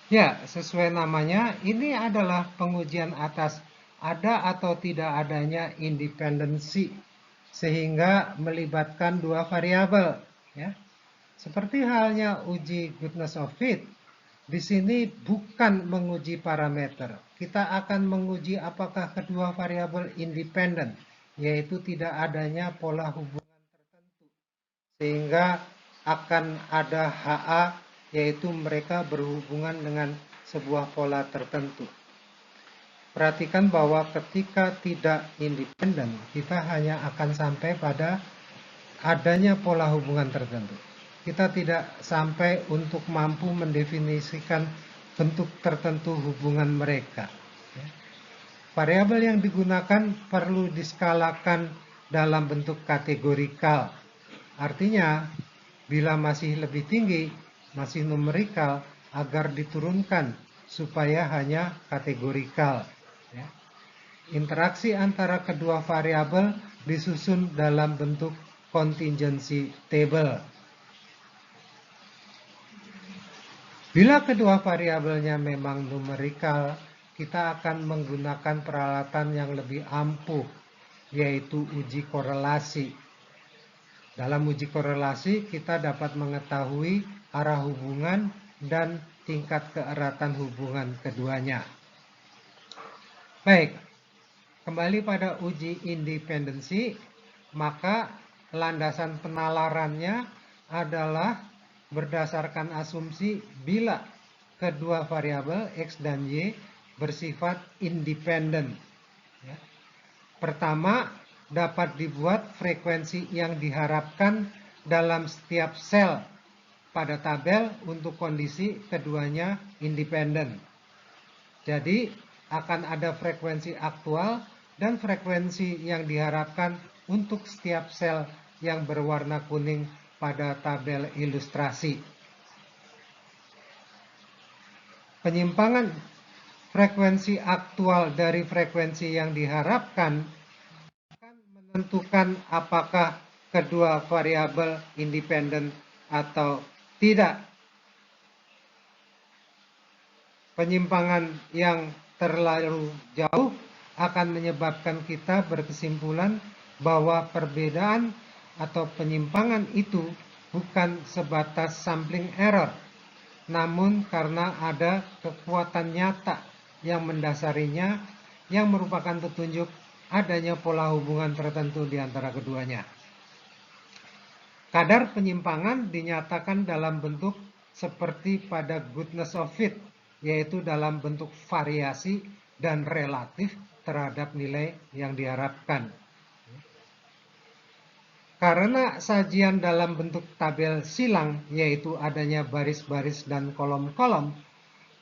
Ya, sesuai namanya, ini adalah pengujian atas ada atau tidak adanya independensi, sehingga melibatkan dua variabel. Ya, seperti halnya uji goodness of fit, di sini bukan menguji parameter. Kita akan menguji apakah kedua variabel independen, yaitu tidak adanya pola hubungan tertentu, sehingga akan ada HA, yaitu mereka berhubungan dengan sebuah pola tertentu. Perhatikan bahwa ketika tidak independen, kita hanya akan sampai pada adanya pola hubungan tertentu. Kita tidak sampai untuk mampu mendefinisikan bentuk tertentu hubungan mereka. Variabel yang digunakan perlu diskalakan dalam bentuk kategorikal. Artinya, bila masih lebih tinggi, masih numerikal, agar diturunkan supaya hanya kategorikal. Ya. Interaksi antara kedua variabel disusun dalam bentuk contingency table. Bila kedua variabelnya memang numerikal, kita akan menggunakan peralatan yang lebih ampuh, yaitu uji korelasi. Dalam uji korelasi, kita dapat mengetahui arah hubungan dan tingkat keeratan hubungan keduanya. Baik, kembali pada uji independensi, maka landasan penalarannya adalah berdasarkan asumsi bila kedua variabel X dan Y bersifat independen. Ya. Pertama, dapat dibuat frekuensi yang diharapkan dalam setiap sel pada tabel untuk kondisi keduanya independen. Jadi, akan ada frekuensi aktual dan frekuensi yang diharapkan untuk setiap sel yang berwarna kuning pada tabel ilustrasi. Penyimpangan frekuensi aktual dari frekuensi yang diharapkan akan menentukan apakah kedua variabel independen atau tidak. Penyimpangan yang terlalu jauh akan menyebabkan kita berkesimpulan bahwa perbedaan atau penyimpangan itu bukan sebatas sampling error, namun karena ada kekuatan nyata yang mendasarinya yang merupakan petunjuk adanya pola hubungan tertentu di antara keduanya. Kadar penyimpangan dinyatakan dalam bentuk seperti pada goodness of fit, yaitu dalam bentuk variasi dan relatif terhadap nilai yang diharapkan. Karena sajian dalam bentuk tabel silang, yaitu adanya baris-baris dan kolom-kolom,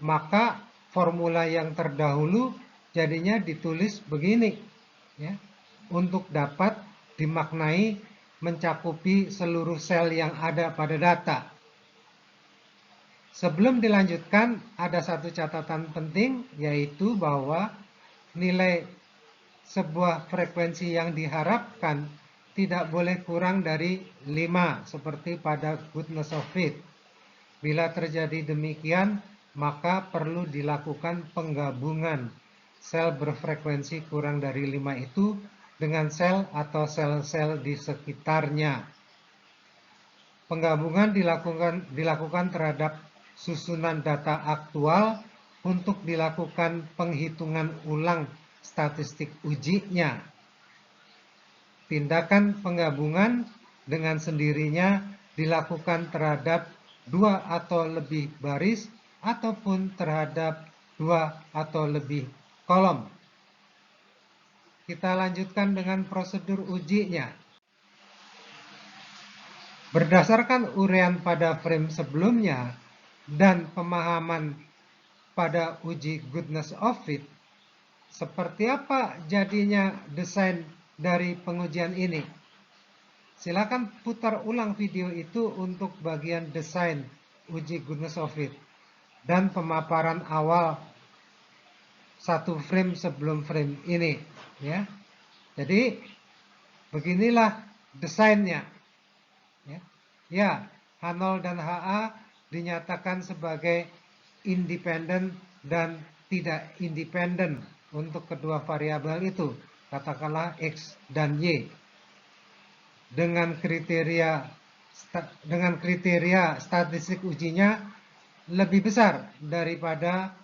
maka formula yang terdahulu jadinya ditulis begini, ya, untuk dapat dimaknai mencakupi seluruh sel yang ada pada data. Sebelum dilanjutkan, ada satu catatan penting, yaitu bahwa nilai sebuah frekuensi yang diharapkan tidak boleh kurang dari 5, seperti pada goodness of fit. Bila terjadi demikian, maka perlu dilakukan penggabungan sel berfrekuensi kurang dari 5 itu dengan sel atau sel-sel di sekitarnya. Penggabungan dilakukan terhadap susunan data aktual untuk dilakukan penghitungan ulang statistik ujinya. Tindakan penggabungan dengan sendirinya dilakukan terhadap 2 atau lebih baris ataupun terhadap 2 atau lebih kolom. Kita lanjutkan dengan prosedur ujinya. Berdasarkan uraian pada frame sebelumnya dan pemahaman pada uji goodness of fit, seperti apa jadinya desain dari pengujian ini? Silakan putar ulang video itu untuk bagian desain uji goodness of fit dan pemaparan awal satu frame sebelum frame ini, ya. Jadi beginilah desainnya. Ya, H0 dan HA dinyatakan sebagai independen dan tidak independen untuk kedua variabel itu, katakanlah X dan Y. Dengan kriteria statistik ujinya lebih besar daripada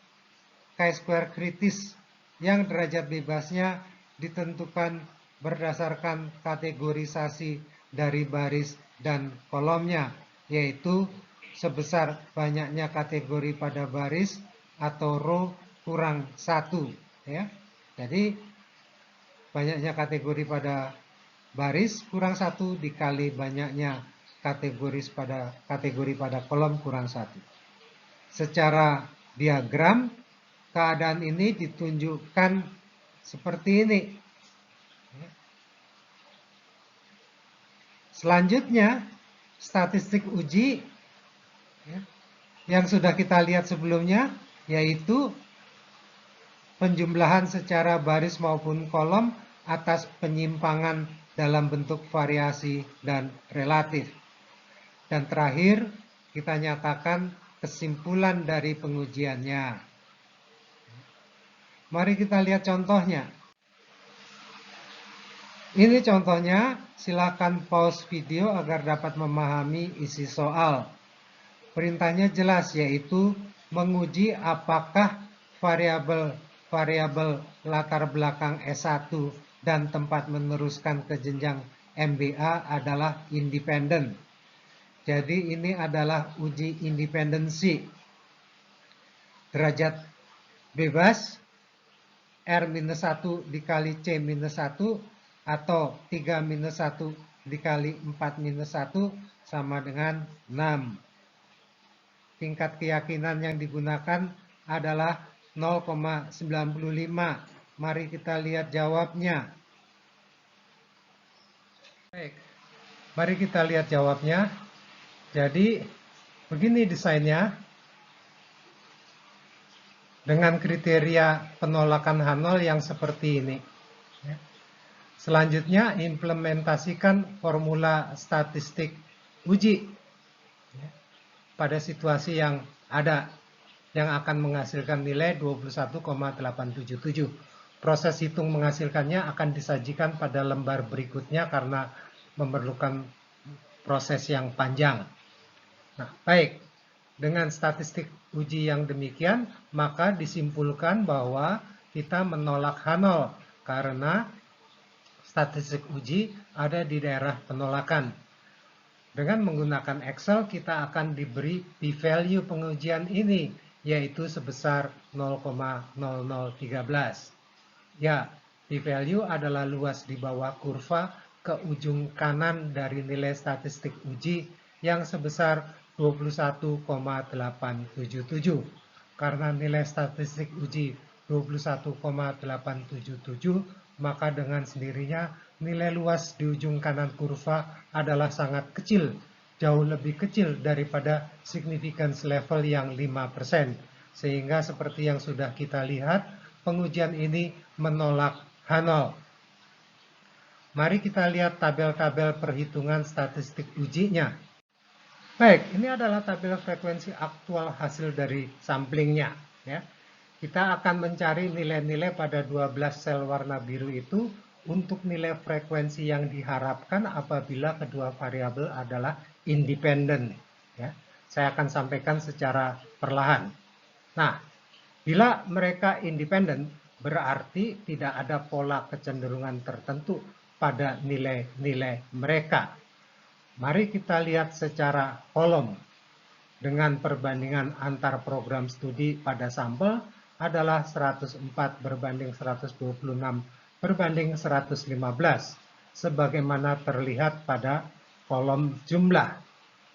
chi-square kritis yang derajat bebasnya ditentukan berdasarkan kategorisasi dari baris dan kolomnya, yaitu sebesar banyaknya kategori pada baris atau row kurang 1, ya. Jadi banyaknya kategori pada baris kurang 1 dikali banyaknya kategori pada kolom kurang 1. Secara diagram, keadaan ini ditunjukkan seperti ini. Selanjutnya, statistik uji yang sudah kita lihat sebelumnya, yaitu penjumlahan secara baris maupun kolom atas penyimpangan dalam bentuk variasi dan relatif. Dan terakhir, kita nyatakan kesimpulan dari pengujiannya. Mari kita lihat contohnya. Ini contohnya, silakan pause video agar dapat memahami isi soal. Perintahnya jelas, yaitu menguji apakah variabel latar belakang S1 dan tempat meneruskan ke jenjang MBA adalah independen. Jadi ini adalah uji independensi. Derajat bebas R-1 dikali C-1 atau 3-1 dikali 4-1 sama dengan 6. Tingkat keyakinan yang digunakan adalah 0,95. Mari kita lihat jawabnya. Baik, mari kita lihat jawabnya. Jadi, begini desainnya. Dengan kriteria penolakan H0 yang seperti ini. Selanjutnya, implementasikan formula statistik uji pada situasi yang ada, yang akan menghasilkan nilai 21,877. Proses hitung menghasilkannya akan disajikan pada lembar berikutnya karena memerlukan proses yang panjang. Nah, baik. Dengan statistik uji yang demikian, maka disimpulkan bahwa kita menolak H0 karena statistik uji ada di daerah penolakan. Dengan menggunakan Excel, kita akan diberi p-value pengujian ini, yaitu sebesar 0,0013. Ya, p-value adalah luas di bawah kurva ke ujung kanan dari nilai statistik uji yang sebesar 21,877. Karena nilai statistik uji 21,877, maka dengan sendirinya nilai luas di ujung kanan kurva adalah sangat kecil, jauh lebih kecil daripada significance level yang 5%. Sehingga seperti yang sudah kita lihat, pengujian ini menolak H0. Mari kita lihat tabel-tabel perhitungan statistik ujinya. Baik, ini adalah tabel frekuensi aktual hasil dari samplingnya. Ya. Kita akan mencari nilai-nilai pada 12 sel warna biru itu untuk nilai frekuensi yang diharapkan apabila kedua variabel adalah independen. Ya. Saya akan sampaikan secara perlahan. Nah, bila mereka independen, berarti tidak ada pola kecenderungan tertentu pada nilai-nilai mereka. Mari kita lihat secara kolom. Dengan perbandingan antar program studi pada sampel adalah 104 berbanding 126 berbanding 115, sebagaimana terlihat pada kolom jumlah.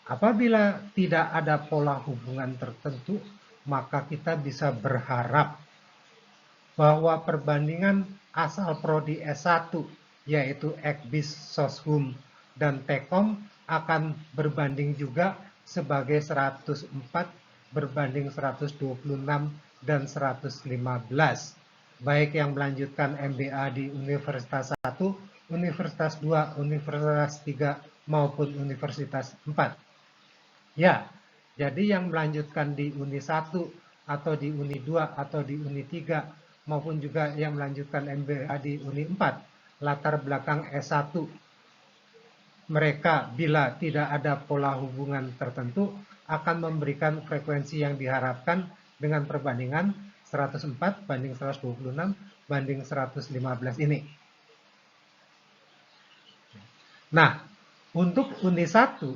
Apabila tidak ada pola hubungan tertentu, maka kita bisa berharap bahwa perbandingan asal prodi S1, yaitu Ekbis, Soshum, dan Tekom akan berbanding juga sebagai 104 berbanding 126 dan 115. Baik yang melanjutkan MBA di Universitas 1, Universitas 2, Universitas 3, maupun Universitas 4. Ya, jadi yang melanjutkan di Uni 1 atau di Uni 2 atau di Uni 3 maupun juga yang melanjutkan MBA di Uni 4, latar belakang S1 mereka bila tidak ada pola hubungan tertentu akan memberikan frekuensi yang diharapkan dengan perbandingan 104 banding 126 banding 115 ini. Nah, untuk Uni 1,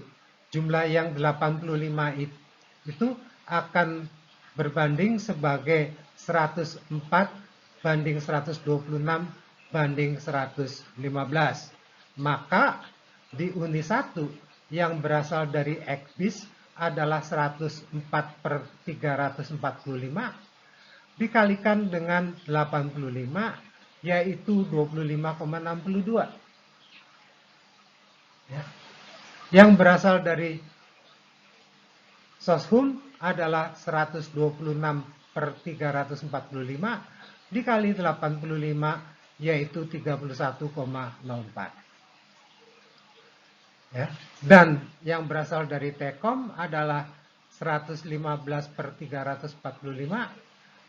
jumlah yang 85 itu akan berbanding sebagai 104 banding 126 banding 115. Maka di Uni 1 yang berasal dari XBIS adalah 104 per 345 dikalikan dengan 85 yaitu 25,62. Yang berasal dari Soshum adalah 126 per 345 dikali 85 yaitu 31,04. Ya. Dan yang berasal dari Tekom adalah 115 per 345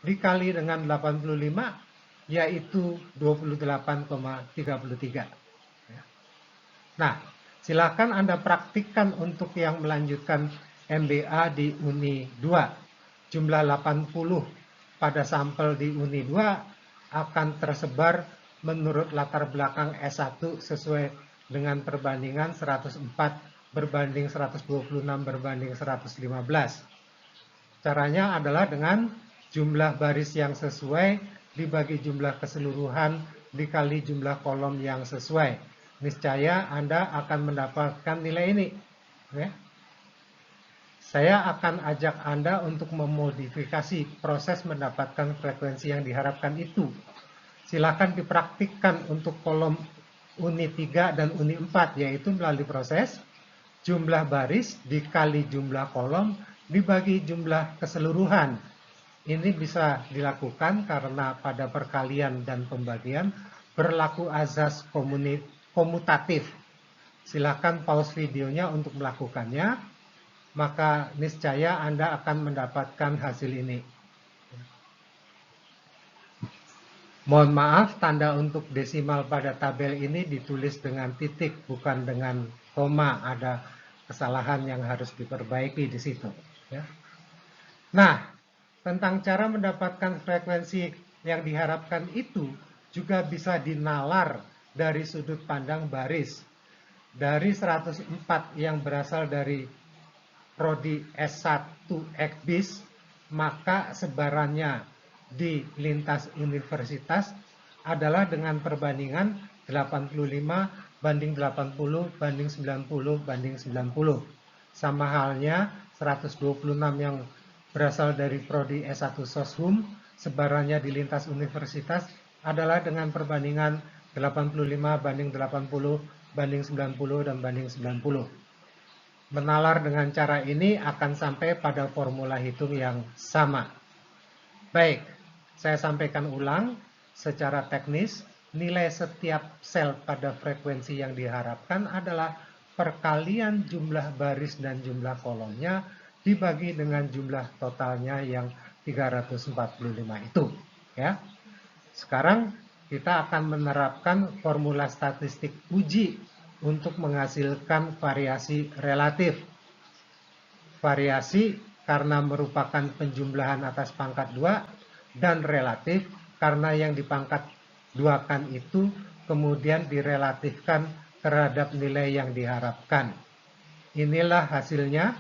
dikali dengan 85 yaitu 28,33. Nah, silakan Anda praktikkan untuk yang melanjutkan MBA di Uni 2. Jumlah 80 pada sampel di Uni 2 akan tersebar menurut latar belakang S1 sesuai dengan perbandingan 104 berbanding 126 berbanding 115. Caranya adalah dengan jumlah baris yang sesuai dibagi jumlah keseluruhan dikali jumlah kolom yang sesuai. Niscaya Anda akan mendapatkan nilai ini. Ya. Saya akan ajak Anda untuk memodifikasi proses mendapatkan frekuensi yang diharapkan itu. Silakan dipraktikkan untuk kolom Uni 3 dan Uni 4, yaitu melalui proses jumlah baris dikali jumlah kolom dibagi jumlah keseluruhan. Ini bisa dilakukan karena pada perkalian dan pembagian berlaku azas komutatif. Silakan pause videonya untuk melakukannya, maka niscaya Anda akan mendapatkan hasil ini. Mohon maaf, tanda untuk desimal pada tabel ini ditulis dengan titik, bukan dengan koma. Ada kesalahan yang harus diperbaiki di situ. Ya. Nah, tentang cara mendapatkan frekuensi yang diharapkan itu juga bisa dinalar dari sudut pandang baris. Dari 104 yang berasal dari prodi S1 XBIS, maka sebarannya di lintas universitas adalah dengan perbandingan 85 banding 80 banding 90 banding 90. Sama halnya 126 yang berasal dari prodi S1 Soshum, sebarannya di lintas universitas adalah dengan perbandingan 85 banding 80 banding 90 dan banding 90. Menalar dengan cara ini akan sampai pada formula hitung yang sama. Baik, saya sampaikan ulang secara teknis, nilai setiap sel pada frekuensi yang diharapkan adalah perkalian jumlah baris dan jumlah kolomnya dibagi dengan jumlah totalnya yang 345 itu. Ya. Sekarang kita akan menerapkan formula statistik uji untuk menghasilkan variasi relatif. Variasi karena merupakan penjumlahan atas pangkat 2 dan relatif karena yang dipangkat 2-kan itu kemudian direlatifkan terhadap nilai yang diharapkan. Inilah hasilnya.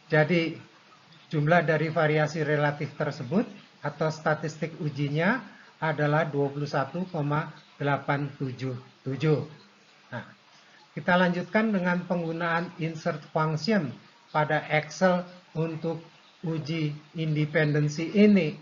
Jadi jumlah dari variasi relatif tersebut atau statistik ujinya adalah 21,877. Nah, kita lanjutkan dengan penggunaan insert function pada Excel untuk uji independensi ini.